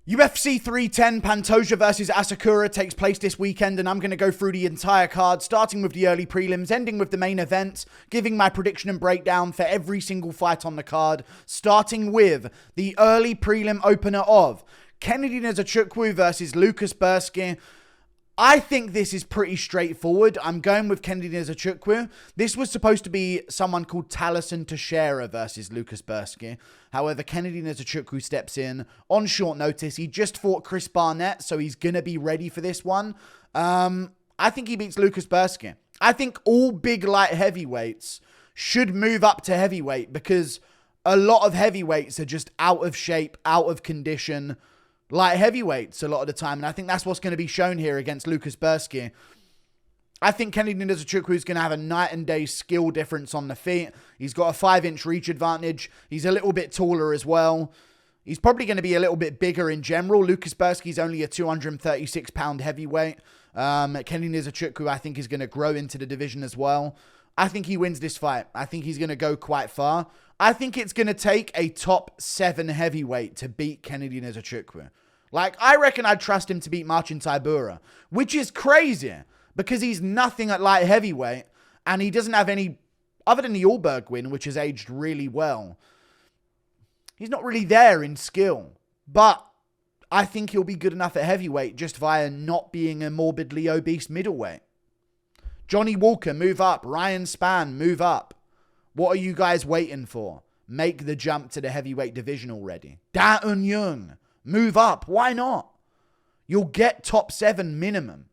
UFC 310 Pantoja versus Asakura takes place this weekend, and I'm going to go through the entire card, starting with the early prelims, ending with the main event, giving my prediction and breakdown for every single fight on the card, starting with the early prelim opener of Kennedy Nzechukwu versus Lukasz Brzeski. I think this is pretty straightforward. I'm going with Kennedy Nzechukwu. This was supposed to be someone called Talison Teixeira versus Lukasz Brzeski. However, Kennedy Nzechukwu steps in on short notice. He just fought Chris Barnett, so he's going to be ready for this one. I think he beats Lukasz Brzeski. I think all big light heavyweights should move up to heavyweight because a lot of heavyweights are just out of shape, out of condition, light heavyweights a lot of the time. And I think that's what's going to be shown here against Lukasz Brzeski. I think Kennedy Nzechukwu is going to have a night and day skill difference on the feet. He's got a 5-inch reach advantage. He's a little bit taller as well. He's probably going to be a little bit bigger in general. Lukasz Brzeski is only a 236-pound heavyweight. Kennedy Nzechukwu, I think, is going to grow into the division as well. I think he wins this fight. I think he's going to go quite far. I think it's going to take a top 7 heavyweight to beat Kennedy Nzechukwu. Like, I reckon I'd trust him to beat Marcin Tybura, which is crazy because he's nothing at light heavyweight and he doesn't have any, other than the Allberg win, which has aged really well. He's not really there in skill, but I think he'll be good enough at heavyweight just via not being a morbidly obese middleweight. Johnny Walker, move up. Ryan Spann, move up. What are you guys waiting for? Make the jump to the heavyweight division already. Da Un Young, move up. Why not? You'll get top 7 minimum.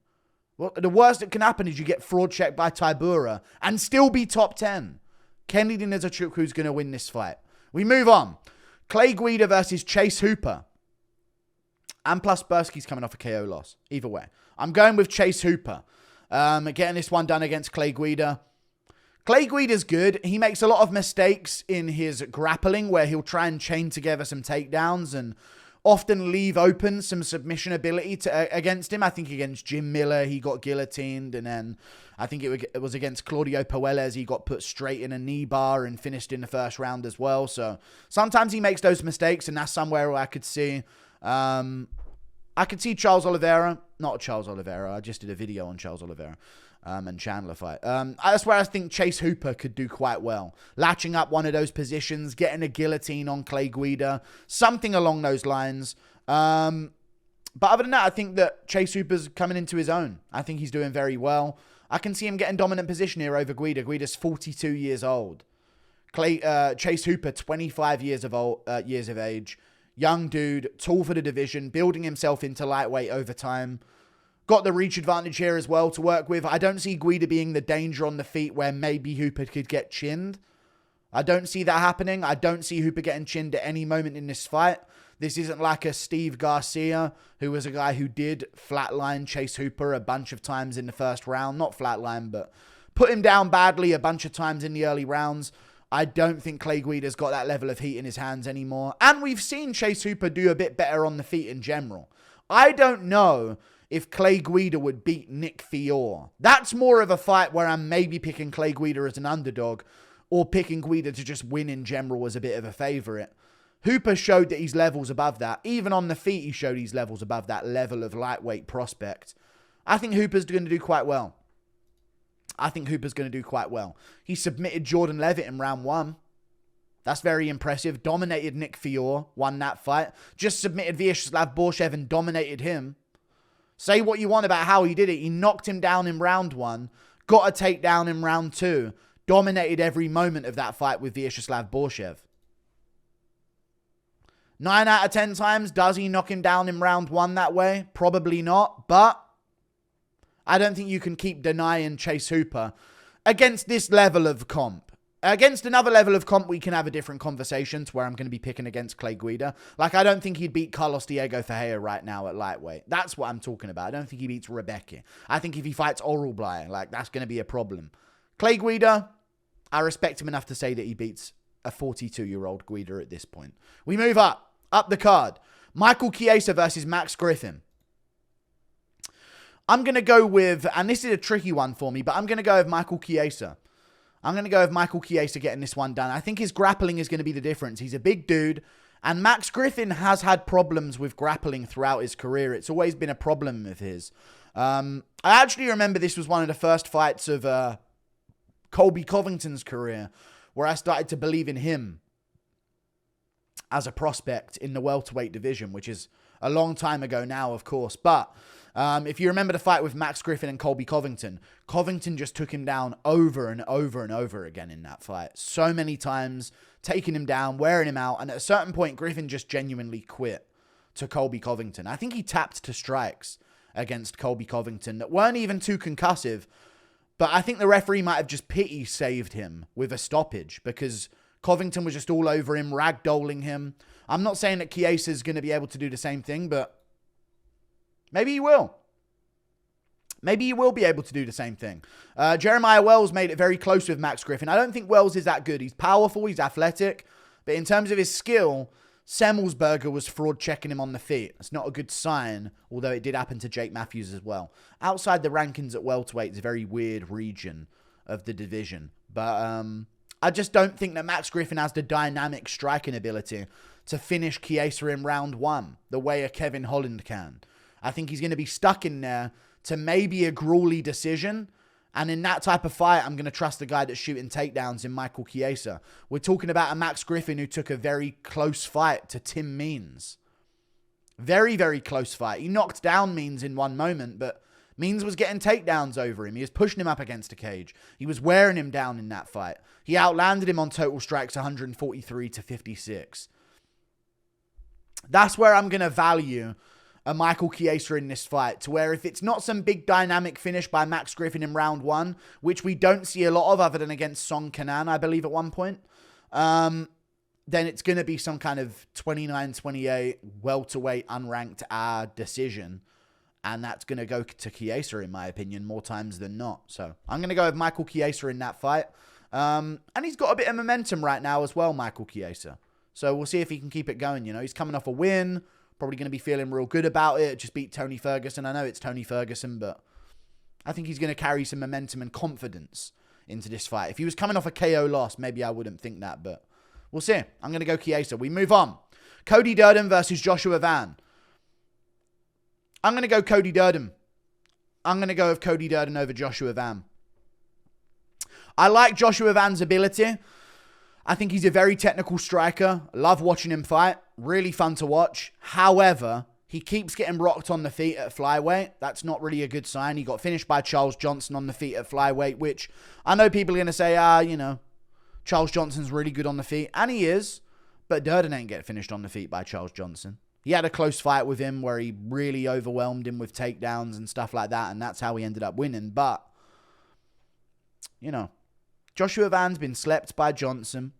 Well, the worst that can happen is you get fraud checked by Tybura and still be top 10. Kennedy Nzechukwu going to win this fight. We move on. Clay Guida versus Chase Hooper. And plus Brzeski's coming off a KO loss. Either way. I'm going with Chase Hooper. Getting this one done against Clay Guida. Clay Guida's good. He makes a lot of mistakes in his grappling where he'll try and chain together some takedowns and often leave open some submission ability against him. I think against Jim Miller, he got guillotined. And then I think it was against Claudio Puelles, he got put straight in a knee bar and finished in the first round as well. So sometimes he makes those mistakes, and that's somewhere where I could see Charles Oliveira. Not Charles Oliveira. I just did a video on Charles Oliveira and Chandler fight. That's where I think Chase Hooper could do quite well. Latching up one of those positions, getting a guillotine on Clay Guida, something along those lines. But other than that, I think that Chase Hooper's coming into his own. I think he's doing very well. I can see him getting dominant position here over Guida. Guida's 42 years old. Chase Hooper, 25 years of age. Young dude, tall for the division, building himself into lightweight over time. Got the reach advantage here as well to work with. I don't see Guida being the danger on the feet where maybe Hooper could get chinned. I don't see that happening. I don't see Hooper getting chinned at any moment in this fight. This isn't like a Steve Garcia, who was a guy who did flatline Chase Hooper a bunch of times in the first round. Not flatline, but put him down badly a bunch of times in the early rounds. I don't think Clay Guida's got that level of heat in his hands anymore. And we've seen Chase Hooper do a bit better on the feet in general. I don't know if Clay Guida would beat Nick Fiore. That's more of a fight where I'm maybe picking Clay Guida as an underdog or picking Guida to just win in general as a bit of a favorite. Hooper showed that he's levels above that. Even on the feet, he showed he's levels above that level of lightweight prospect. I think Hooper's going to do quite well. He submitted Jordan Levitt in round 1. That's very impressive. Dominated Nick Fiore, won that fight. Just submitted Vyacheslav Borshev and dominated him. Say what you want about how he did it. He knocked him down in round 1, got a takedown in round 2, dominated every moment of that fight with Vyacheslav Borshev. 9 out of 10 times, does he knock him down in round 1 that way? Probably not, but I don't think you can keep denying Chase Hooper against this level of comp. Against another level of comp, we can have a different conversation to where I'm going to be picking against Clay Guida. Like, I don't think he'd beat Carlos Diego Ferreira right now at lightweight. That's what I'm talking about. I don't think he beats Rebecca. I think if he fights Oral Blyer, like, that's going to be a problem. Clay Guida, I respect him enough to say that he beats a 42-year-old Guida at this point. We move up the card. Michael Chiesa versus Max Griffin. I'm going to go with, and this is a tricky one for me, but I'm going to go with Michael Chiesa. I'm going to go with Michael Chiesa getting this one done. I think his grappling is going to be the difference. He's a big dude, And Max Griffin has had problems with grappling throughout his career. It's always been a problem of his. I actually remember this was one of the first fights of Colby Covington's career where I started to believe in him as a prospect in the welterweight division, which is a long time ago now, of course. But if you remember the fight with Max Griffin and Colby Covington, Covington just took him down over and over and over again in that fight. So many times, taking him down, wearing him out. And at a certain point, Griffin just genuinely quit to Colby Covington. I think he tapped to strikes against Colby Covington that weren't even too concussive. But I think the referee might have just pity saved him with a stoppage because Covington was just all over him, ragdolling him. I'm not saying that Chiesa is going to be able to do the same thing, but maybe he will. Maybe he will be able to do the same thing. Jeremiah Wells made it very close with Max Griffin. I don't think Wells is that good. He's powerful, he's athletic, but in terms of his skill, Semmelsberger was fraud checking him on the feet. It's not a good sign, although it did happen to Jake Matthews as well. Outside the rankings at welterweight, it's a very weird region of the division. But I just don't think that Max Griffin has the dynamic striking ability to finish Chiesa in round one the way a Kevin Holland can. I think he's going to be stuck in there to maybe a gruely decision. And in that type of fight, I'm going to trust the guy that's shooting takedowns in Michael Chiesa. We're talking about a Max Griffin who took a very close fight to Tim Means. Very, very close fight. He knocked down Means in one moment, but Means was getting takedowns over him. He was pushing him up against a cage. He was wearing him down in that fight. He outlanded him on total strikes 143 to 56. That's where I'm going to value a Michael Chiesa in this fight, to where if it's not some big dynamic finish by Max Griffin in round one, which we don't see a lot of other than against Song Kanan, I believe at one point, then it's going to be some kind of 29-28 welterweight unranked decision. And that's going to go to Chiesa, in my opinion, more times than not. So I'm going to go with Michael Chiesa in that fight. And he's got a bit of momentum right now as well, Michael Chiesa. So we'll see if he can keep it going. You know, he's coming off a win. Probably going to be feeling real good about it. Just beat Tony Ferguson. I know it's Tony Ferguson, but I think he's going to carry some momentum and confidence into this fight. If he was coming off a KO loss, maybe I wouldn't think that, but we'll see. I'm going to go Chiesa. We move on. Cody Durden versus Joshua Van. I'm going to go Cody Durden. I'm going to go with Cody Durden over Joshua Van. I like Joshua Van's ability. I think he's a very technical striker. Love watching him fight. Really fun to watch. However, he keeps getting rocked on the feet at flyweight. That's not really a good sign. He got finished by Charles Johnson on the feet at flyweight, which I know people are going to say, Charles Johnson's really good on the feet. And he is. But Durden ain't get finished on the feet by Charles Johnson. He had a close fight with him where he really overwhelmed him with takedowns and stuff like that. And that's how he ended up winning. But, Joshua Van's been slept by Johnson.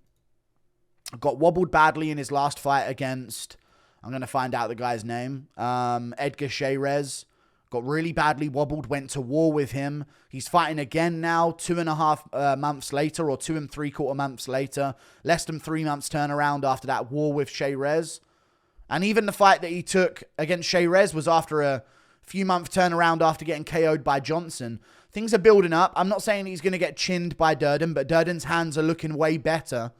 Got wobbled badly in his last fight against, I'm going to find out the guy's name, Edgar Reyes. Got really badly wobbled, went to war with him. He's fighting again now, 2.5 months later, or 2 3/4 months later. Less than 3 months turnaround after that war with Reyes. And even the fight that he took against Reyes was after a few month turnaround after getting KO'd by Johnson. Things are building up. I'm not saying he's going to get chinned by Durden, but Durden's hands are looking way better.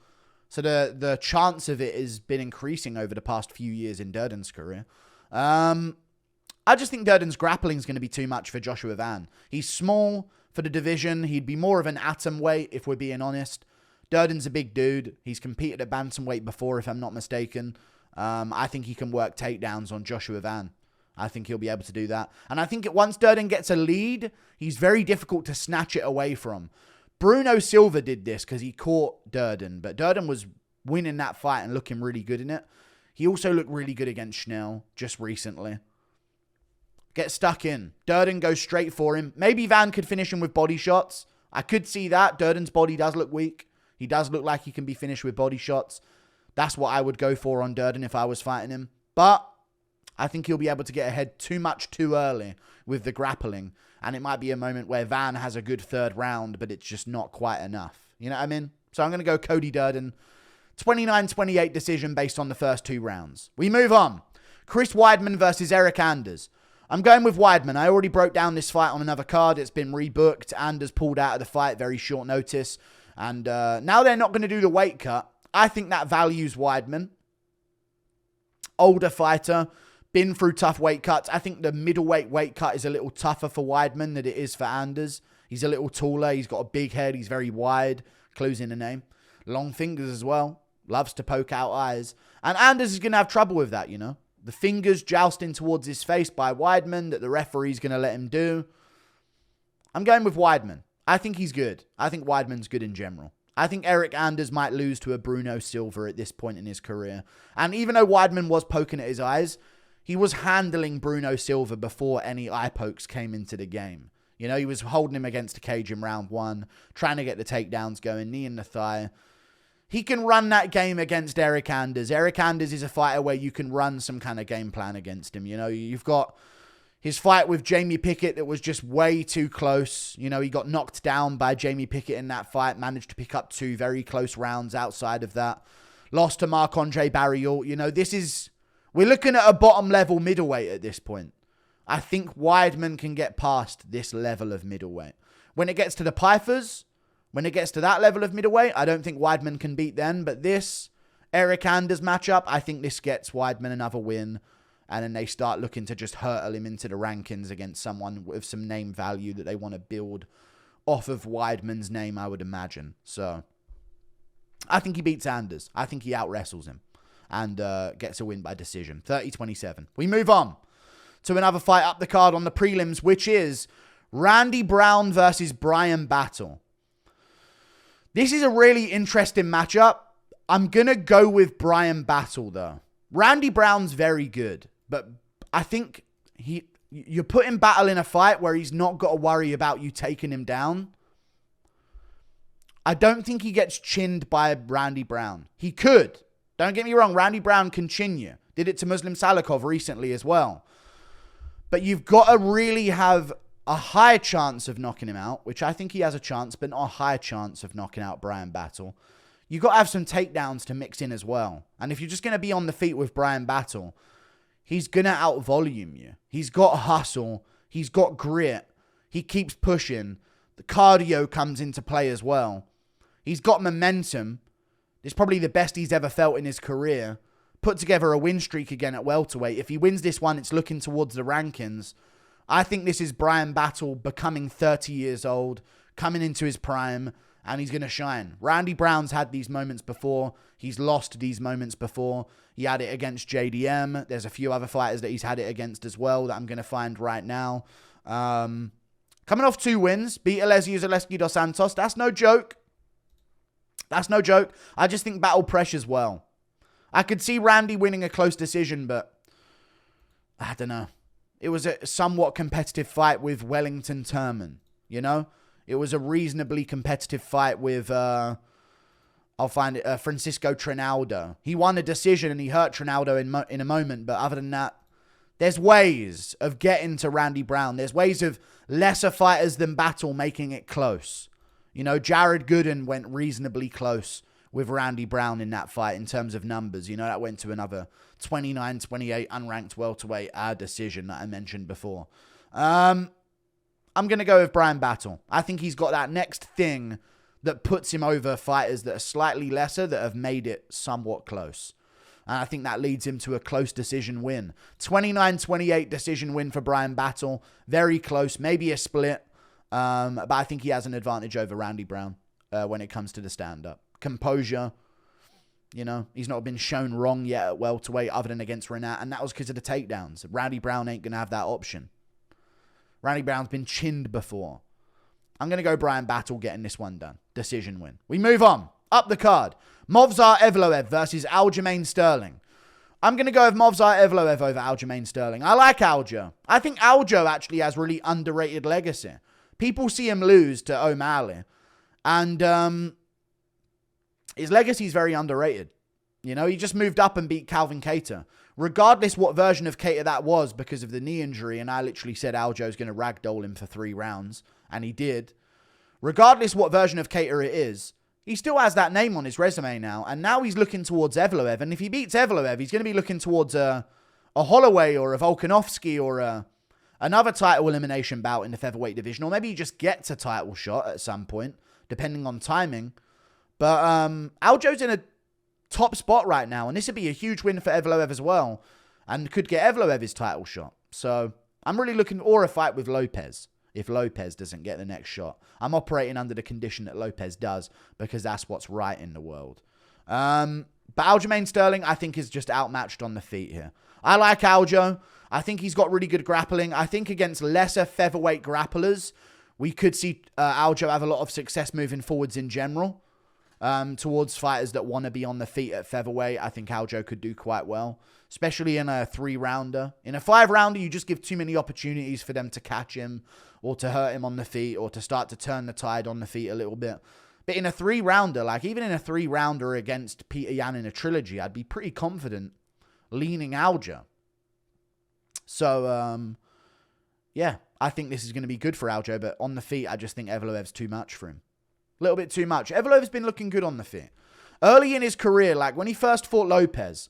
So the chance of it has been increasing over the past few years in Durden's career. I just think Durden's grappling is going to be too much for Joshua Van. He's small for the division. He'd be more of an atom weight, if we're being honest. Durden's a big dude. He's competed at bantamweight before, if I'm not mistaken. I think he can work takedowns on Joshua Van. I think he'll be able to do that. And I think once Durden gets a lead, he's very difficult to snatch it away from. Bruno Silva did this because he caught Durden, but Durden was winning that fight and looking really good in it. He also looked really good against Schnell just recently. Get stuck in. Durden goes straight for him. Maybe Van could finish him with body shots. I could see that. Durden's body does look weak. He does look like he can be finished with body shots. That's what I would go for on Durden if I was fighting him. But I think he'll be able to get ahead too much too early with the grappling. And it might be a moment where Van has a good third round, but it's just not quite enough. You know what I mean? So I'm going to go Cody Durden. 29-28 decision based on the first 2 rounds. We move on. Chris Weidman versus Eryk Anders. I'm going with Weidman. I already broke down this fight on another card. It's been rebooked. Anders pulled out of the fight very short notice. And now they're not going to do the weight cut. I think that values Weidman. older fighter, been through tough weight cuts. I think the middleweight weight cut is a little tougher for Weidman than it is for Anders. He's a little taller. He's got a big head. He's very wide. Clues in the name. Long fingers as well. Loves to poke out eyes. And Anders is going to have trouble with that, you know. The fingers jousting towards his face by Weidman that the referee's going to let him do. I'm going with Weidman. I think he's good. I think Weidman's good in general. I think Eryk Anders might lose to a Bruno Silva at this point in his career. And even though Weidman was poking at his eyes, he was handling Bruno Silva before any eye pokes came into the game. You know, he was holding him against the cage in round 1, trying to get the takedowns going, knee in the thigh. He can run that game against Eryk Anders. Eryk Anders is a fighter where you can run some kind of game plan against him. You know, you've got his fight with Jamie Pickett that was just way too close. You know, he got knocked down by Jamie Pickett in that fight, managed to pick up 2 very close rounds outside of that. Lost to Marc-Andre Barriault. You know, we're looking at a bottom level middleweight at this point. I think Weidman can get past this level of middleweight. When it gets to the Pythers, when it gets to that level of middleweight, I don't think Weidman can beat them. But this Eryk Anders matchup, I think this gets Weidman another win. And then they start looking to just hurtle him into the rankings against someone with some name value that they want to build off of Weidman's name, I would imagine. So I think he beats Anders. I think he out-wrestles him and gets a win by decision. 30-27. We move on to another fight up the card on the prelims, which is Randy Brown versus Bryan battle. This is a really interesting matchup. I'm going to go with Bryan battle, though. Randy Brown's very good, but I think you're putting Battle in a fight where he's not got to worry about you taking him down. I don't think he gets chinned by Randy Brown. He could. Don't get me wrong. Randy Brown can chin you. Did it to Muslim Salikov recently as well. But you've got to really have a high chance of knocking him out, which I think he has a chance, but not a high chance of knocking out Bryan battle. You've got to have some takedowns to mix in as well. And if you're just going to be on the feet with Bryan battle, he's going to out-volume you. He's got hustle. He's got grit. He keeps pushing. The cardio comes into play as well. He's got momentum. It's probably the best he's ever felt in his career. Put together a win streak again at welterweight. If he wins this one, it's looking towards the rankings. I think this is Bryan battle becoming 30 years old, coming into his prime, and he's going to shine. Randy Brown's had these moments before. He's lost these moments before. He had it against JDM. There's a few other fighters that he's had it against as well that I'm going to find right now. Coming off 2 wins, beat Alessio Zaleski dos Santos. That's no joke. That's no joke. I just think battle pressures well. I could see Randy winning a close decision, but I don't know. It was a somewhat competitive fight with Wellington Turman, you know? It was a reasonably competitive fight with, Francisco Trinaldo. He won a decision and he hurt Trinaldo in a moment, but other than that, there's ways of getting to Randy Brown. There's ways of lesser fighters than battle making it close. You know, Jared Gooden went reasonably close with Randy Brown in that fight in terms of numbers. You know, that went to another 29-28 unranked welterweight decision that I mentioned before. I'm going to go with Bryan battle. I think he's got that next thing that puts him over fighters that are slightly lesser that have made it somewhat close. And I think that leads him to a close decision win. 29-28 decision win for Bryan battle. Very close, maybe a split. But I think he has an advantage over Randy Brown when it comes to the stand-up. Composure, you know, he's not been shown wrong yet at welterweight other than against Renat, and that was because of the takedowns. Randy Brown ain't going to have that option. Randy Brown's been chinned before. I'm going to go Bryan battle getting this one done. Decision win. We move on. Up the card. Movsar Evloev versus Aljamain Sterling. I'm going to go with Movsar Evloev over Aljamain Sterling. I like Aljo. I think Aljo actually has really underrated legacy. People see him lose to O'Malley, and his legacy is very underrated. You know, he just moved up and beat Calvin Kattar. Regardless what version of Kattar that was because of the knee injury, and I literally said Aljo's going to ragdoll him for 3 rounds, and he did. Regardless what version of Kattar it is, he still has that name on his resume now, and now he's looking towards Evloev, and if he beats Evloev, he's going to be looking towards a Holloway or a Volkanovski or another title elimination bout in the featherweight division, or maybe he just gets a title shot at some point, depending on timing. But Aljo's in top spot right now. And this would be a huge win for Evloev as well. And could get Evloev his title shot. So I'm really looking, or a fight with Lopez. If Lopez doesn't get the next shot. I'm operating under the condition that Lopez does, because that's what's right in the world. But Aljamain Sterling, I think, is just outmatched on the feet here. I like Aljo. I think he's got really good grappling. I think against lesser featherweight grapplers, we could see Aljo have a lot of success moving forwards in general. Towards fighters that want to be on the feet at featherweight, I think Aljo could do quite well. Especially in a 3-rounder. In a 5-rounder, you just give too many opportunities for them to catch him, or to hurt him on the feet, or to start to turn the tide on the feet a little bit. But in a 3-rounder, like even in a 3-rounder against Peter Yan in a trilogy, I'd be pretty confident leaning Aljo. So, yeah, I think this is going to be good for Aljo, but on the feet, I just think Evloev's too much for him. A little bit too much. Evloev's been looking good on the feet. Early in his career, like when he first fought Lopez,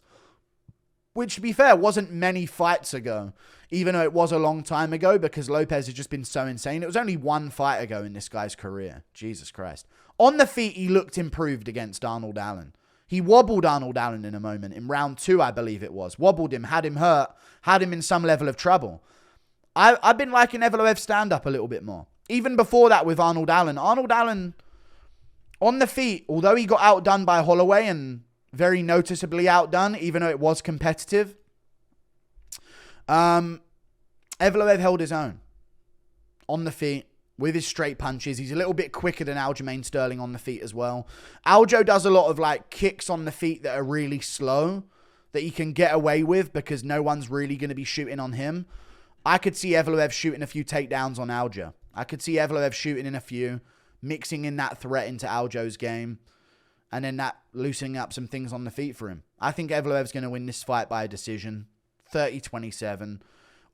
which, to be fair, wasn't many fights ago, even though it was a long time ago, because Lopez has just been so insane. It was only one fight ago in this guy's career. Jesus Christ. On the feet, he looked improved against Arnold Allen. He wobbled Arnold Allen in a moment. In round 2, I believe it was. Wobbled him, had him hurt, had him in some level of trouble. I've been liking Evloev's stand-up a little bit more. Even before that with Arnold Allen. Arnold Allen, on the feet, although he got outdone by Holloway and very noticeably outdone, even though it was competitive, Evloev held his own. On the feet, with his straight punches. He's a little bit quicker than Aljamain Sterling on the feet as well. Aljo does a lot of like kicks on the feet that are really slow, that he can get away with because no one's really going to be shooting on him. I could see Evloev shooting a few takedowns on Aljo. I could see Evloev shooting in a few, mixing in that threat into Aljo's game, and then that loosening up some things on the feet for him. I think Evloev's going to win this fight by a decision. 30-27.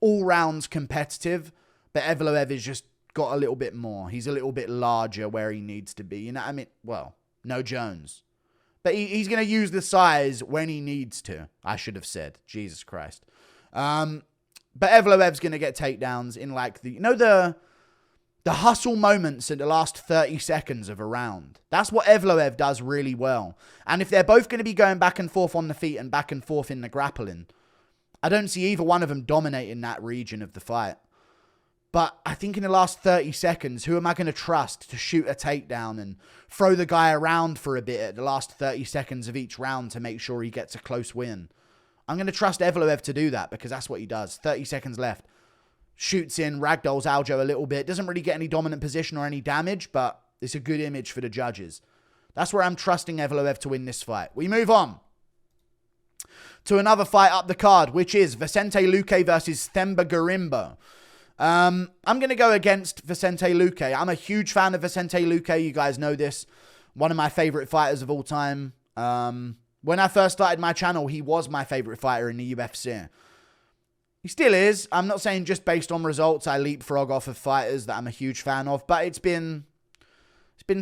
All rounds competitive, but Evloev has just got a little bit more. He's a little bit larger where he needs to be. You know what I mean? Well, no Jones. But he's going to use the size when he needs to, I should have said. Jesus Christ. But Evloev's going to get takedowns in like the hustle moments in the last 30 seconds of a round. That's what Evloev does really well. And if they're both going to be going back and forth on the feet and back and forth in the grappling, I don't see either one of them dominating that region of the fight. But I think in the last 30 seconds, who am I going to trust to shoot a takedown and throw the guy around for a bit at the last 30 seconds of each round to make sure he gets a close win? I'm going to trust Evloev to do that because that's what he does. 30 seconds left. Shoots in, ragdolls Aljo a little bit. Doesn't really get any dominant position or any damage, but it's a good image for the judges. That's where I'm trusting Evloev to win this fight. We move on to another fight up the card, which is Vicente Luque versus Themba Gorimbo. I'm going to go against Vicente Luque. I'm a huge fan of Vicente Luque. You guys know this. One of my favorite fighters of all time. When I first started my channel, he was my favorite fighter in the UFC. He still is. I'm not saying just based on results, I leapfrog off of fighters that I'm a huge fan of, but it's been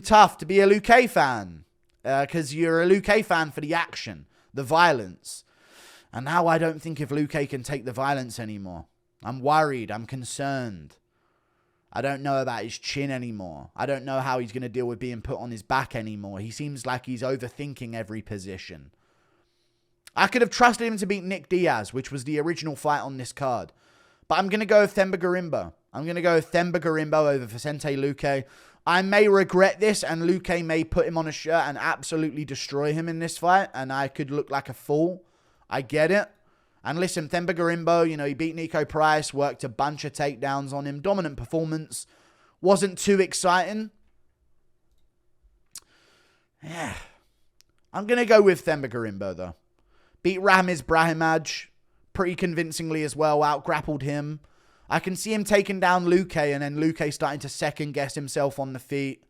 tough to be a Luque fan. Because you're a Luque fan for the action, the violence. And now I don't think if Luque can take the violence anymore. I'm worried. I'm concerned. I don't know about his chin anymore. I don't know how he's going to deal with being put on his back anymore. He seems like he's overthinking every position. I could have trusted him to beat Nick Diaz, which was the original fight on this card. But I'm going to go with Themba Gorimbo. I'm going to go with Themba Gorimbo over Vicente Luque. I may regret this, and Luque may put him on a shirt and absolutely destroy him in this fight, and I could look like a fool. I get it. And listen, Themba Gorimbo, he beat Nico Price, worked a bunch of takedowns on him. Dominant performance. Wasn't too exciting. Yeah. I'm going to go with Themba Gorimbo, though. Beat Ramiz Brahimaj pretty convincingly as well. Out-grappled him. I can see him taking down Luque, and then Luque starting to second-guess himself on the feet.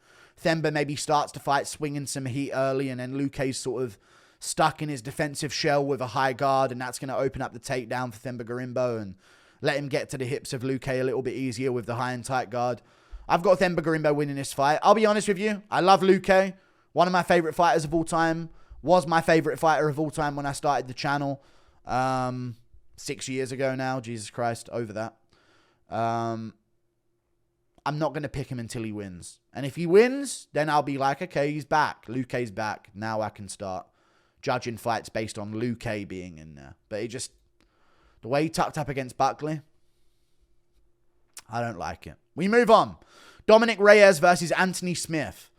Themba maybe starts to fight swinging some heat early, and then Luque's sort of stuck in his defensive shell with a high guard, and that's going to open up the takedown for Themba Gorimbo and let him get to the hips of Luque a little bit easier with the high and tight guard. I've got Themba Gorimbo winning this fight. I'll be honest with you. I love Luque. One of my favorite fighters of all time. Was my favorite fighter of all time when I started the channel. 6 years ago now. Jesus Christ. Over that. I'm not going to pick him until he wins. And if he wins, then I'll be like, okay, he's back. Luque's back. Now I can start judging fights based on Luque being in there. But the way he tucked up against Buckley, I don't like it. We move on. Dominick Reyes versus Anthony Smith.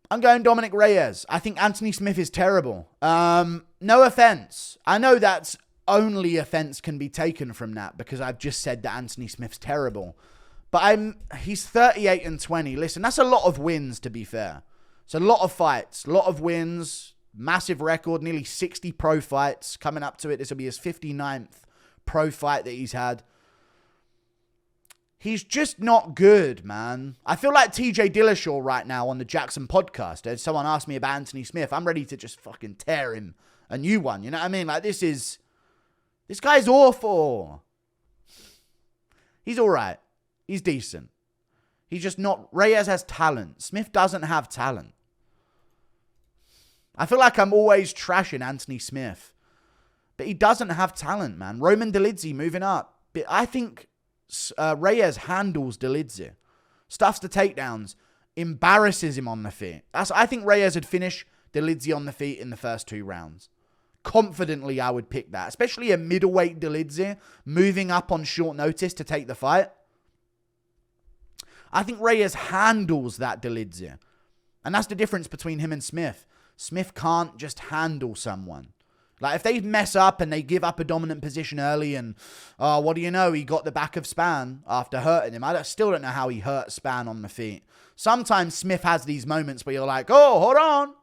I'm going Dominick Reyes. I think Anthony Smith is terrible. No offense. I know that's only offense can be taken from that because I've just said that Anthony Smith's terrible. But he's 38-20. Listen, that's a lot of wins, to be fair. It's a lot of fights, a lot of wins, massive record, nearly 60 pro fights coming up to it. This will be his 59th pro fight that he's had. He's just not good, man. I feel like TJ Dillashaw right now on the Jackson podcast. As someone asked me about Anthony Smith, I'm ready to just fucking tear him a new one. You know what I mean? Like, this guy's awful. He's all right. He's decent. He's just not... Reyes has talent. Smith doesn't have talent. I feel like I'm always trashing Anthony Smith. But he doesn't have talent, man. Roman Dolidze moving up. But I think Reyes handles Dolidze. Stuffs the takedowns. Embarrasses him on the feet. I think Reyes would finish Dolidze on the feet in the first 2 rounds. Confidently, I would pick that. Especially a middleweight Dolidze moving up on short notice to take the fight. I think Reyes handles that Dolidze. And that's the difference between him and Smith. Smith can't just handle someone. Like, if they mess up and they give up a dominant position early and, oh, what do you know? He got the back of Spann after hurting him. I still don't know how he hurt Spann on the feet. Sometimes Smith has these moments where you're like, oh, hold on.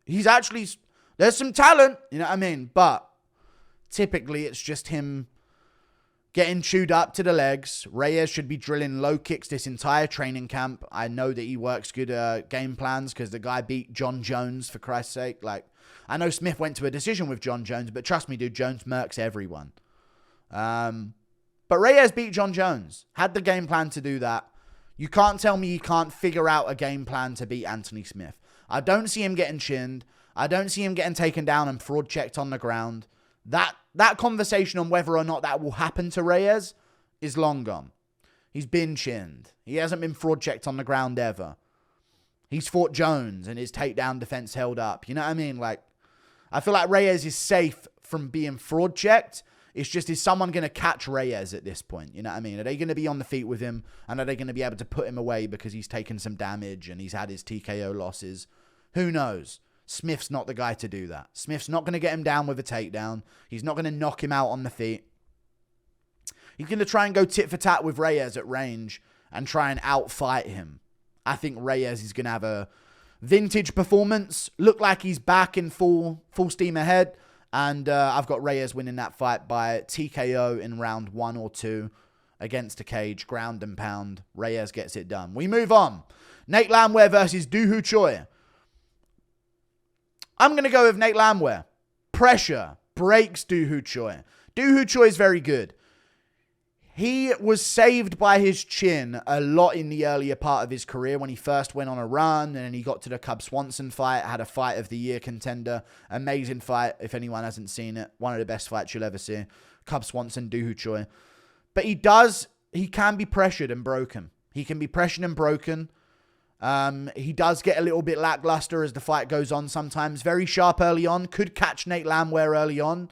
He's actually, there's some talent. You know what I mean? But typically it's just him getting chewed up to the legs. Reyes should be drilling low kicks this entire training camp. I know that he works good game plans because the guy beat John Jones, for Christ's sake. Like, I know Smith went to a decision with John Jones, but trust me, dude, Jones murks everyone. But Reyes beat John Jones. Had the game plan to do that. You can't tell me he can't figure out a game plan to beat Anthony Smith. I don't see him getting chinned. I don't see him getting taken down and fraud checked on the ground. That conversation on whether or not that will happen to Reyes is long gone. He's been chinned. He hasn't been fraud checked on the ground ever. He's fought Jones and his takedown defense held up. You know what I mean? Like, I feel like Reyes is safe from being fraud checked. It's just, is someone going to catch Reyes at this point? You know what I mean? Are they going to be on the feet with him? And are they going to be able to put him away because he's taken some damage and he's had his TKO losses? Who knows? Smith's not the guy to do that. Smith's not going to get him down with a takedown. He's not going to knock him out on the feet. He's going to try and go tit for tat with Reyes at range and try and outfight him. I think Reyes is going to have a vintage performance. Look like he's back in full steam ahead. And I've got Reyes winning that fight by TKO in round 1 or 2 against a cage, ground and pound. Reyes gets it done. We move on. Nate Landwehr versus Doo Ho Choi. I'm going to go with Nate Landwehr. Pressure breaks Doo Ho Choi. Doo Ho Choi is very good. He was saved by his chin a lot in the earlier part of his career when he first went on a run and then he got to the Cub Swanson fight, had a fight of the year contender. Amazing fight if anyone hasn't seen it. One of the best fights you'll ever see. Cub Swanson, Doo Ho Choi. But he can be pressured and broken. He can be pressured and broken. He does get a little bit lackluster as the fight goes on sometimes. Very sharp early on. Could catch Nate Landwehr early on.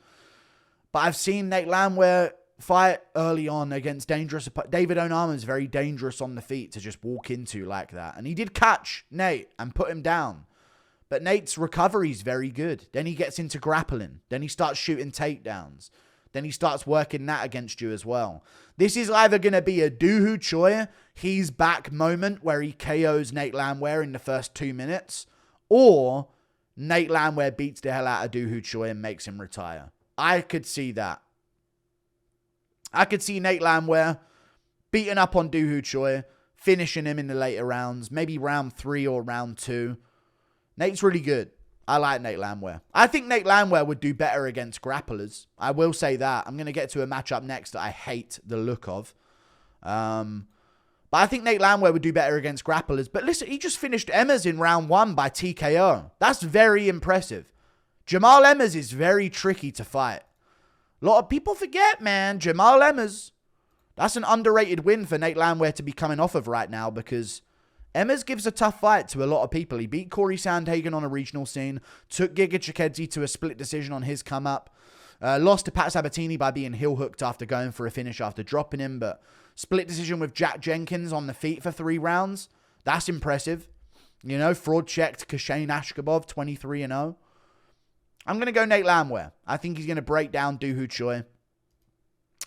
But I've seen Nate Landwehr fight early on against dangerous... David Onama's very dangerous on the feet to just walk into like that. And he did catch Nate and put him down. But Nate's recovery is very good. Then he gets into grappling. Then he starts shooting takedowns. Then he starts working that against you as well. This is either going to be a Doo Ho Choi, he's back moment where he KOs Nate Landwehr in the first 2 minutes, or Nate Landwehr beats the hell out of Doo Ho Choi and makes him retire. I could see that. I could see Nate Landwehr beating up on Doo Ho Choi, finishing him in the later rounds, maybe round 3 or round 2. Nate's really good. I like Nate Landwehr. I think Nate Landwehr would do better against grapplers. I will say that. I'm going to get to a matchup next that I hate the look of. But I think Nate Landwehr would do better against grapplers. But listen, he just finished Emmers in round 1 by TKO. That's very impressive. Jamal Emmers is very tricky to fight. A lot of people forget, man. Jamal Emmers. That's an underrated win for Nate Landwehr to be coming off of right now because Emmers gives a tough fight to a lot of people. He beat Corey Sandhagen on a regional scene, took Giga Chikadze to a split decision on his come-up, lost to Pat Sabatini by being heel-hooked after going for a finish after dropping him, but split decision with Jack Jenkins on the feet for 3 rounds. That's impressive. You know, fraud checked Kashane Ashkabov, 23-0. I'm going to go Nate Landwehr. I think he's going to break down Doohoo Choi,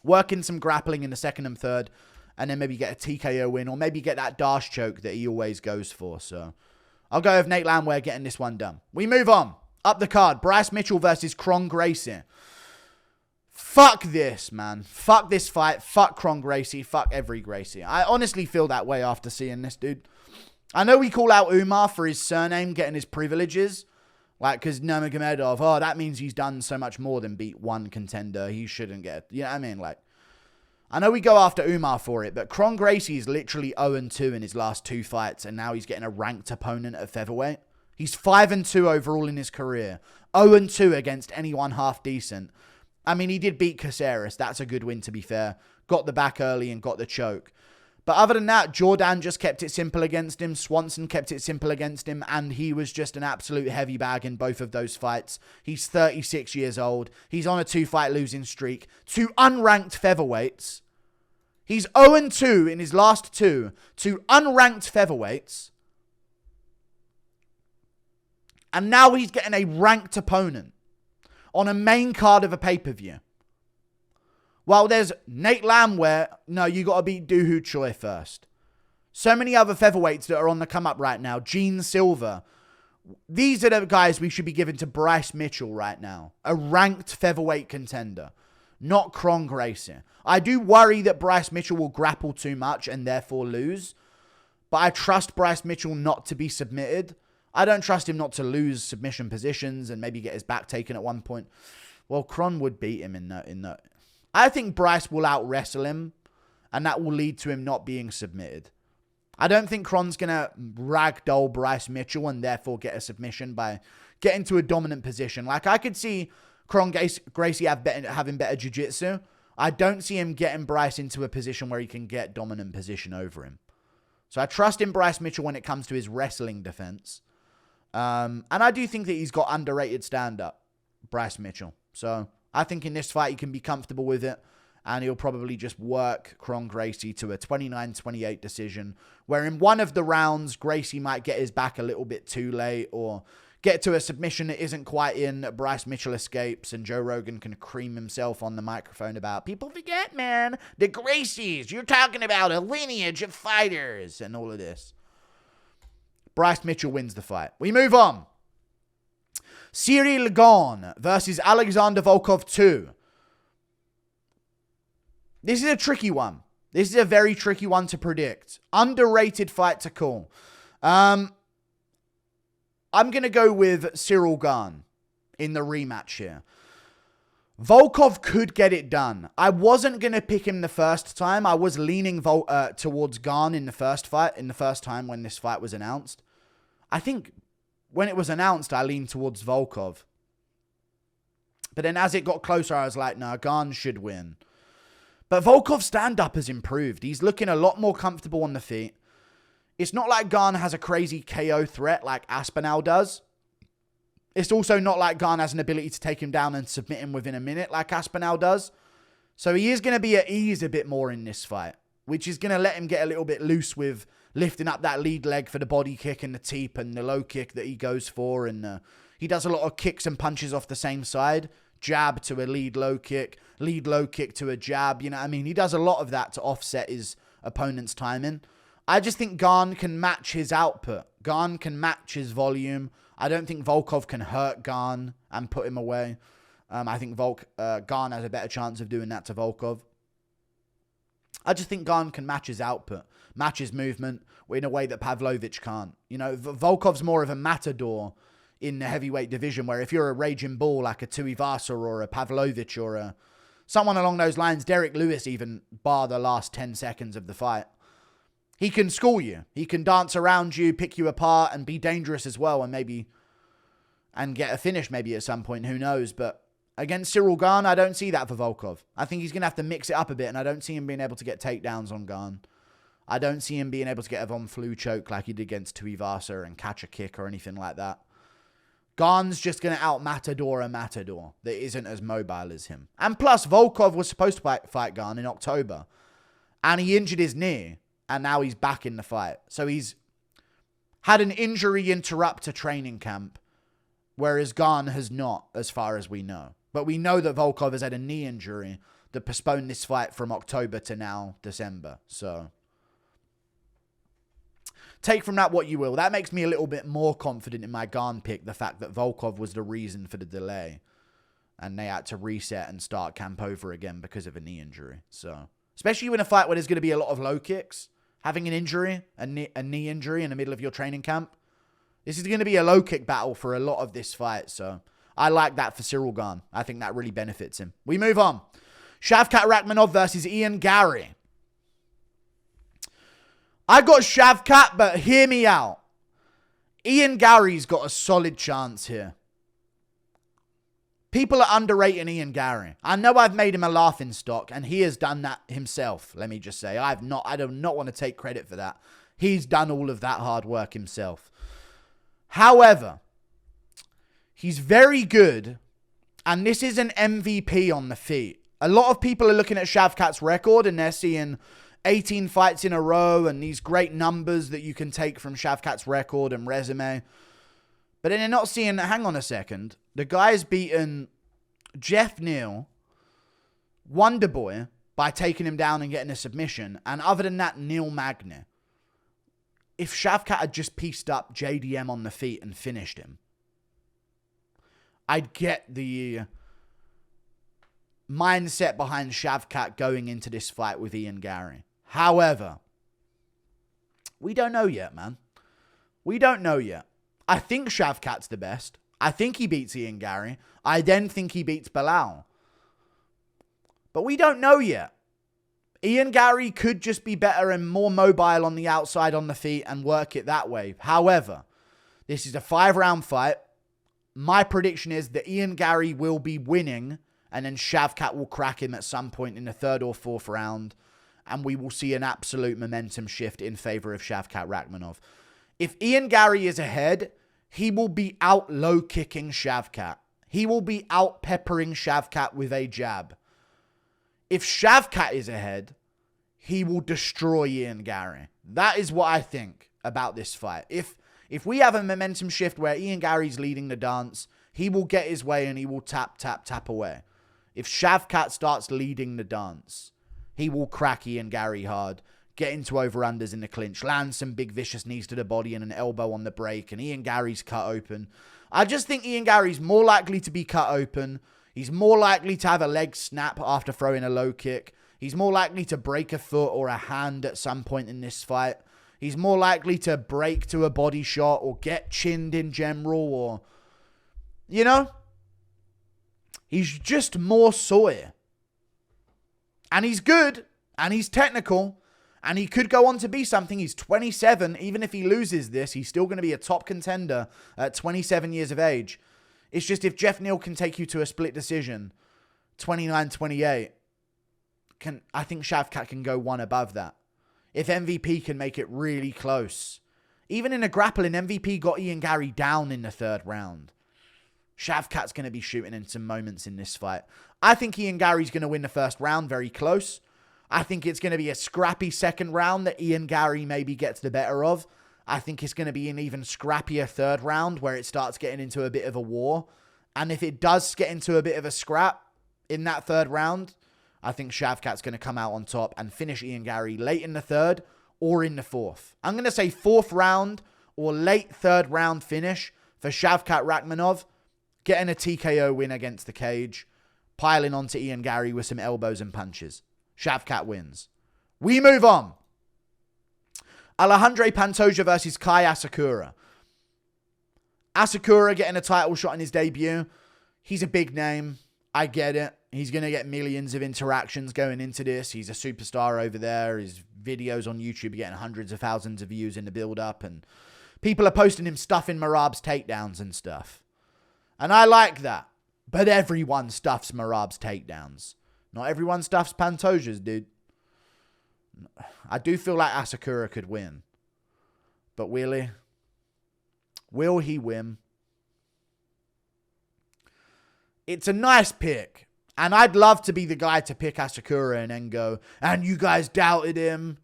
work in some grappling in the second and third, and then maybe get a TKO win, or maybe get that dash choke that he always goes for. So I'll go with Nate Landwehr getting this one done. We move on. Up the card, Bryce Mitchell versus Kron Gracie. Fuck this, man. Fuck this fight. Fuck Kron Gracie. Fuck every Gracie. I honestly feel that way after seeing this, dude. I know we call out Umar for his surname getting his privileges. Like, because Nurmagomedov, oh, that means he's done so much more than beat one contender. He shouldn't get, you know what I mean? Like, I know we go after Umar for it, but Kron Gracie is literally 0-2 in his last 2 fights, and now he's getting a ranked opponent at featherweight. He's 5-2 overall in his career. 0-2 against anyone half decent. I mean, he did beat Caceres. That's a good win, to be fair. Got the back early and got the choke. But other than that, Jordan just kept it simple against him. Swanson kept it simple against him. And he was just an absolute heavy bag in both of those fights. He's 36 years old. He's on a 2-fight losing streak to unranked featherweights. He's 0-2 in his last 2 to unranked featherweights. And now he's getting a ranked opponent on a main card of a pay-per-view. Well, there's Nate Landwehr. No, you got to beat Doohoo Choi first. So many other featherweights that are on the come-up right now. Gene Silver. These are the guys we should be giving to Bryce Mitchell right now. A ranked featherweight contender. Not Kron Gracie. I do worry that Bryce Mitchell will grapple too much and therefore lose. But I trust Bryce Mitchell not to be submitted. I don't trust him not to lose submission positions and maybe get his back taken at one point. Well, Kron would beat him in that. I think Bryce will out-wrestle him, and that will lead to him not being submitted. I don't think Kron's going to ragdoll Bryce Mitchell and therefore get a submission by getting to a dominant position. Like, I could see Kron Gracie having better jiu-jitsu. I don't see him getting Bryce into a position where he can get dominant position over him. So I trust in Bryce Mitchell when it comes to his wrestling defense. And I do think that he's got underrated stand-up, Bryce Mitchell. So I think in this fight he can be comfortable with it, and he'll probably just work Kron Gracie to a 29-28 decision, where in one of the rounds, Gracie might get his back a little bit too late, or get to a submission that isn't quite in, Bryce Mitchell escapes, and Joe Rogan can cream himself on the microphone about, people forget, man, the Gracies, you're talking about a lineage of fighters, and all of this. Bryce Mitchell wins the fight. We move on. Cyril Gane versus Alexander Volkov 2. This is a tricky one. This is a very tricky one to predict. Underrated fight to call. I'm going to go with Cyril Gane in the rematch here. Volkov could get it done. I wasn't going to pick him the first time. I was leaning towards Gane in the first time when this fight was announced. I think when it was announced, I leaned towards Volkov. But then as it got closer, I was like, no, Gane should win. But Volkov's stand-up has improved. He's looking a lot more comfortable on the feet. It's not like Gane has a crazy KO threat like Aspinall does. It's also not like Gane has an ability to take him down and submit him within a minute like Aspinall does. So he is going to be at ease a bit more in this fight, which is going to let him get a little bit loose with lifting up that lead leg for the body kick and the teep and the low kick that he goes for. And he does a lot of kicks and punches off the same side. Jab to a lead low kick to a jab. You know what I mean? He does a lot of that to offset his opponent's timing. I just think Gane can match his output. Gane can match his volume. I don't think Volkov can hurt Gane and put him away. I think Gane has a better chance of doing that to Volkov. I just think Gane can match his output, match his movement in a way that Pavlovich can't. You know, Volkov's more of a matador in the heavyweight division, where if you're a raging bull like a Tuivasa or a Pavlovich or someone along those lines, Derek Lewis even, bar the last 10 seconds of the fight, he can school you. He can dance around you, pick you apart, and be dangerous as well, and get a finish maybe at some point. Who knows? But against Cyril Gane, I don't see that for Volkov. I think he's going to have to mix it up a bit, and I don't see him being able to get takedowns on Gane. I don't see him being able to get a Von Flue choke like he did against Tuivasa and catch a kick or anything like that. Gane's just going to out-Matador a Matador that isn't as mobile as him. And plus, Volkov was supposed to fight Gane in October. And he injured his knee. And now he's back in the fight. So he's had an injury interrupt a training camp. Whereas Gane has not, as far as we know. But we know that Volkov has had a knee injury that postponed this fight from October to now December. So take from that what you will. That makes me a little bit more confident in my Gane pick. The fact that Volkov was the reason for the delay. And they had to reset and start camp over again because of a knee injury. So, especially in a fight where there's going to be a lot of low kicks. Having an injury, a knee injury in the middle of your training camp. This is going to be a low kick battle for a lot of this fight. So, I like that for Cyril Gane. I think that really benefits him. We move on. Shavkat Rakhmonov versus Garry. I got Shavkat, but hear me out. Garry's got a solid chance here. People are underrating Garry. I know I've made him a laughing stock, and he has done that himself, let me just say. I do not want to take credit for that. He's done all of that hard work himself. However, he's very good, and this is an MVP on the feet. A lot of people are looking at Shavkat's record, and they're seeing 18 fights in a row and these great numbers that you can take from Shavkat's record and resume. But then they're not seeing, hang on a second, the guy's beaten Jeff Neal, Wonderboy, by taking him down and getting a submission. And other than that, Neil Magny. If Shavkat had just pieced up JDM on the feet and finished him, I'd get the mindset behind Shavkat going into this fight with Garry. However, we don't know yet, man. We don't know yet. I think Shavkat's the best. I think he beats Garry. I then think he beats Bilal. But we don't know yet. Garry could just be better and more mobile on the outside on the feet and work it that way. However, this is a 5-round fight. My prediction is that Garry will be winning and then Shavkat will crack him at some point in the 3rd or 4th round. And we will see an absolute momentum shift in favor of Shavkat Rakhmonov. If Garry is ahead, he will be out low kicking Shavkat. He will be out peppering Shavkat with a jab. If Shavkat is ahead, he will destroy Garry. That is what I think about this fight. If we have a momentum shift where Garry's leading the dance, he will get his way and he will tap, tap, tap away. If Shavkat starts leading the dance, he will crack Garry hard, get into over-unders in the clinch, land some big vicious knees to the body and an elbow on the break, and Garry's cut open. I just think Garry's more likely to be cut open. He's more likely to have a leg snap after throwing a low kick. He's more likely to break a foot or a hand at some point in this fight. He's more likely to break to a body shot or get chinned in general or, you know, he's just more soy. And he's good, and he's technical, and he could go on to be something. He's 27. Even if he loses this, he's still going to be a top contender at 27 years of age. It's just if Jeff Neal can take you to a split decision, 29-28, I think Shavkat can go one above that. If MVP can make it really close. Even in a grappling, MVP got Garry down in the 3rd round. Shavkat's going to be shooting in some moments in this fight. I think Garry's going to win the 1st round very close. I think it's going to be a scrappy 2nd round that Garry maybe gets the better of. I think it's going to be an even scrappier 3rd round where it starts getting into a bit of a war. And if it does get into a bit of a scrap in that 3rd round, I think Shavkat's going to come out on top and finish Garry late in the 3rd or in the 4th. I'm going to say 4th round or late 3rd round finish for Shavkat Rakhmonov, getting a TKO win against the cage, piling onto Garry with some elbows and punches. Shavkat wins. We move on. Alexandre Pantoja versus Kai Asakura. Asakura getting a title shot in his debut. He's a big name. I get it. He's going to get millions of interactions going into this. He's a superstar over there. His videos on YouTube are getting hundreds of thousands of views in the build-up. And people are posting him stuffing Merab's takedowns and stuff. And I like that. But everyone stuffs Merab's takedowns. Not everyone stuffs Pantoja's, dude. I do feel like Asakura could win. But will he? Will he win? It's a nice pick. And I'd love to be the guy to pick Asakura and then go, and you guys doubted him.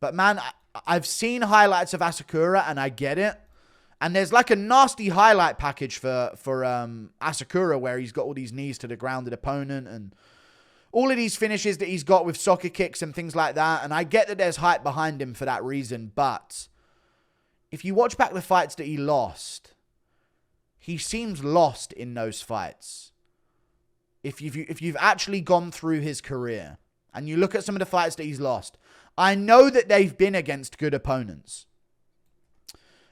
But man, I've seen highlights of Asakura and I get it. And there's like a nasty highlight package for Asakura where he's got all these knees to the grounded opponent and all of these finishes that he's got with soccer kicks and things like that. And I get that there's hype behind him for that reason. But if you watch back the fights that he lost, he seems lost in those fights. If you've actually gone through his career and you look at some of the fights that he's lost, I know that they've been against good opponents.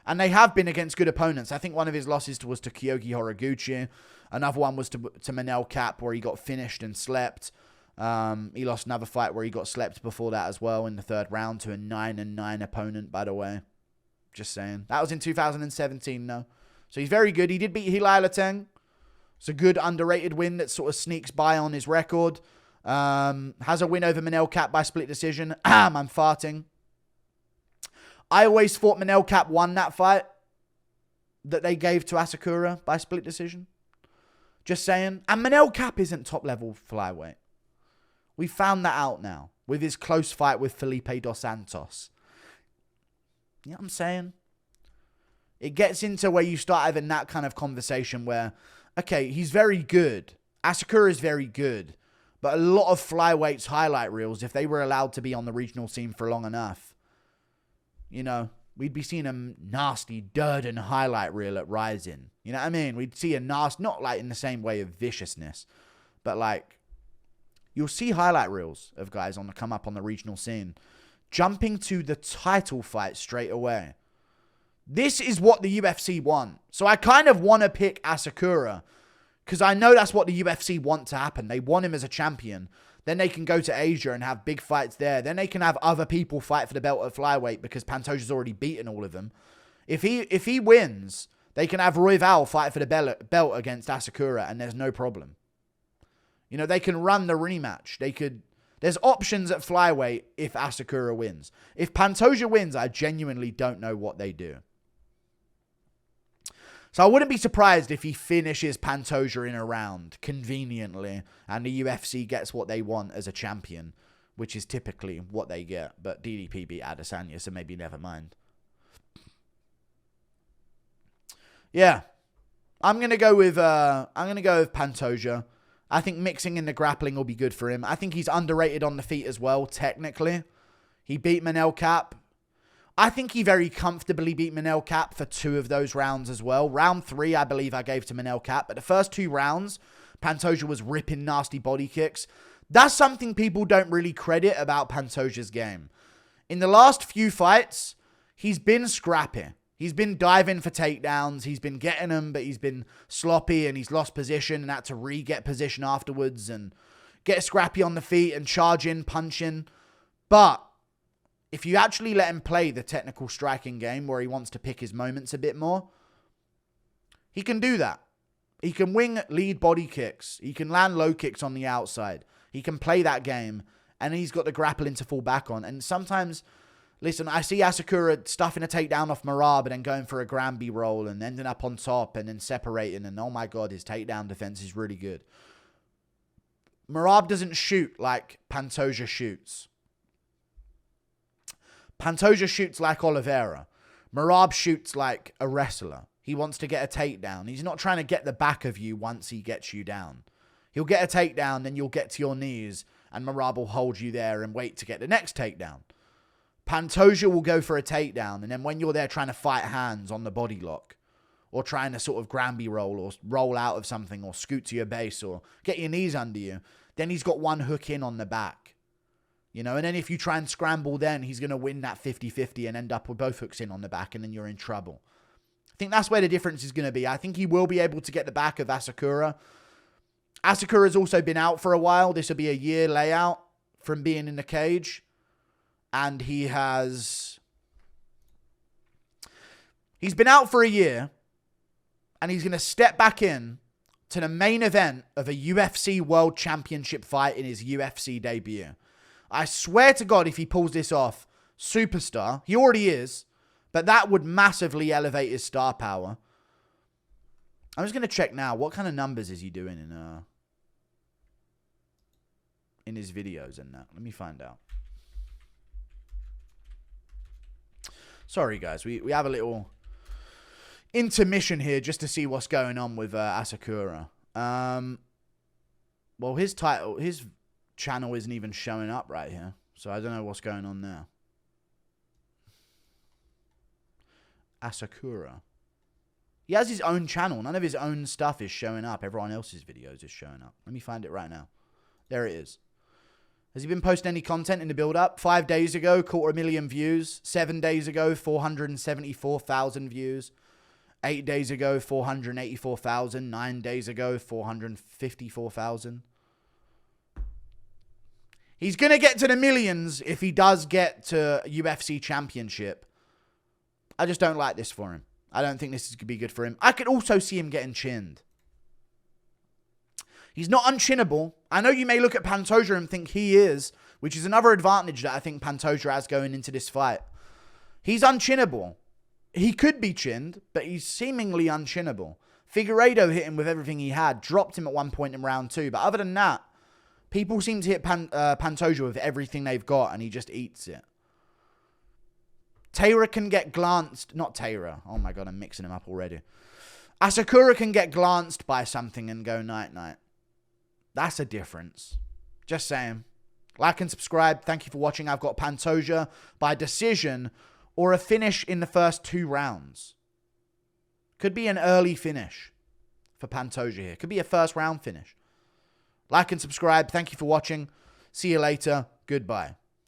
And they have been against good opponents. I think one of his losses was to Kyoji Horiguchi. Another one was to Manel Kape where he got finished and slept. He lost another fight where he got slept before that as well in the third round to a 9-9 opponent, by the way. Just saying. That was in 2017, no. So he's very good. He did beat Hilal Ateng. It's a good underrated win that sort of sneaks by on his record. Has a win over Manel Kape by split decision. I'm farting. I always thought Manel Kape won that fight that they gave to Asakura by split decision. Just saying. And Manel Kape isn't top level flyweight. We found that out now with his close fight with Felipe Dos Santos. You know what I'm saying? It gets into where you start having that kind of conversation where, okay, he's very good. Asakura is very good. But a lot of flyweights highlight reels, if they were allowed to be on the regional scene for long enough, you know, we'd be seeing a nasty Durden highlight reel at Rising. You know what I mean? We'd see a nasty, not like in the same way of viciousness, but like, you'll see highlight reels of guys on the come up on the regional scene jumping to the title fight straight away. This is what the UFC want. So I kind of want to pick Asakura because I know that's what the UFC want to happen. They want him as a champion. Then they can go to Asia and have big fights there. Then they can have other people fight for the belt at flyweight because Pantoja's already beaten all of them. If he wins, they can have Royval fight for the belt against Asakura and there's no problem. You know, they can run the rematch. There's options at flyweight if Asakura wins. If Pantoja wins, I genuinely don't know what they do. So I wouldn't be surprised if he finishes Pantoja in a round conveniently and the UFC gets what they want as a champion, which is typically what they get. But DDP beat Adesanya, so maybe never mind. Yeah, I'm gonna go with Pantoja. I think mixing in the grappling will be good for him. I think he's underrated on the feet as well, technically. He beat Manel Kape. I think he very comfortably beat Manel Kape for 2 of those rounds as well. Round 3, I believe I gave to Manel Kape. But the first 2 rounds, Pantoja was ripping nasty body kicks. That's something people don't really credit about Pantoja's game. In the last few fights, he's been scrappy. He's been diving for takedowns. He's been getting them, but he's been sloppy and he's lost position and had to re-get position afterwards and get scrappy on the feet and charge in, punch in. But if you actually let him play the technical striking game where he wants to pick his moments a bit more, he can do that. He can wing lead body kicks. He can land low kicks on the outside. He can play that game and he's got the grappling to fall back on. And sometimes, listen, I see Asakura stuffing a takedown off Merab and then going for a Granby roll and ending up on top and then separating. And oh my God, his takedown defense is really good. Merab doesn't shoot like Pantoja shoots. Pantoja shoots like Oliveira. Merab shoots like a wrestler. He wants to get a takedown. He's not trying to get the back of you once he gets you down. He'll get a takedown, then you'll get to your knees, and Merab will hold you there and wait to get the next takedown. Pantoja will go for a takedown, and then when you're there trying to fight hands on the body lock, or trying to sort of Granby roll, or roll out of something, or scoot to your base, or get your knees under you, then he's got one hook in on the back. You know, and then if you try and scramble then, he's going to win that 50-50 and end up with both hooks in on the back, and then you're in trouble. I think that's where the difference is going to be. I think he will be able to get the back of Asakura. Asakura's also been out for a while. This will be a year layout from being in the cage. And he's been out for a year, and he's going to step back in to the main event of a UFC World Championship fight in his UFC debut. I swear to God, if he pulls this off, superstar. He already is. But that would massively elevate his star power. I'm just going to check now. What kind of numbers is he doing in his videos and that? Let me find out. Sorry, guys. We have a little intermission here just to see what's going on with Asakura. Well, his channel isn't even showing up right here. So I don't know what's going on there. Asakura. He has his own channel. None of his own stuff is showing up. Everyone else's videos is showing up. Let me find it right now. There it is. Has he been posting any content in the build-up? 5 days ago, 250,000 views. 7 days ago, 474,000 views. 8 days ago, 484,000. 9 days ago, 454,000. He's going to get to the millions if he does get to UFC championship. I just don't like this for him. I don't think this is going to be good for him. I could also see him getting chinned. He's not unchinnable. I know you may look at Pantoja and think he is, which is another advantage that I think Pantoja has going into this fight. He's unchinnable. He could be chinned, but he's seemingly unchinnable. Figueiredo hit him with everything he had, dropped him at one point in round 2. But other than that, people seem to hit Pantoja with everything they've got, and he just eats it. Taira can get glanced. Not Taira. Oh my God, I'm mixing him up already. Asakura can get glanced by something and go night-night. That's a difference. Just saying. Like and subscribe. Thank you for watching. I've got Pantoja by decision or a finish in the first 2 rounds. Could be an early finish for Pantoja here. Could be a first round finish. Like and subscribe. Thank you for watching. See you later. Goodbye.